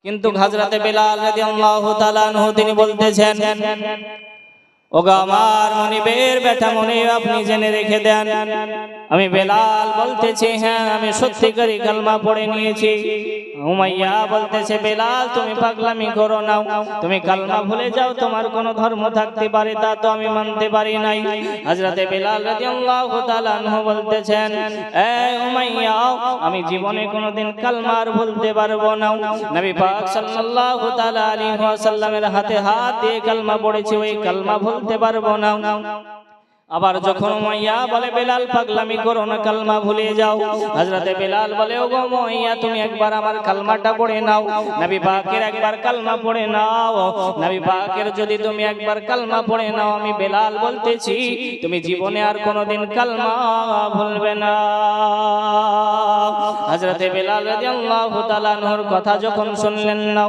কিন্তু হযরতে বেলাল রাদিয়াল্লাহু তাআলা আনহু তিনি বলতেছেন, ওগো আমার মনিবের বেটা মনিব, আপনি জেনে রেখে দেন, আমি বেলাল বলতেছি, হ্যাঁ আমি সত্যিকারই কালমা পড়ে নিয়েছি। উমাইয়া বলতেছে, বেলাল তুমি পাগলামি করো না, তুমি কালমা ভুলে যাও, তোমার কোনো ধর্ম থাকতে পারে, তা তো আমি মানতে পারি নাই। হযরতে বেলাল রাদিয়াল্লাহু তাআলা আনহু বলতেছেন, এ উমাইয়া, আমি জীবনে কোনোদিন কালমার ভুলতে পারবো না। নবী পাক সাল্লাল্লাহু তাআলা আলাইহি ওয়াসাল্লামের হাতে হাত দিয়ে কালমা পড়েছি, ওই কালমা ভুলতে পারবো না। আবার যখন উমাইয়া বলে, বেলাল পাগলামি করো না, কালমা ভুলে যাও, হযরতে বেলাল বলে, ওগো উমাইয়া তুমি একবার আমার কালমাটা পড়ে নাও, নবী পাকের একবার কালমা পড়ে নাও, নবী পাকের যদি তুমি একবার কালমা পড়ে নাও, আমি বেলাল বলতেছি তুমি জীবনে আর কোনোদিন কালমা ভুলবে না। হযরতে বেলাল রাদিয়াল্লাহু তাআলা আনহুর কথা যখন শুনলেন না,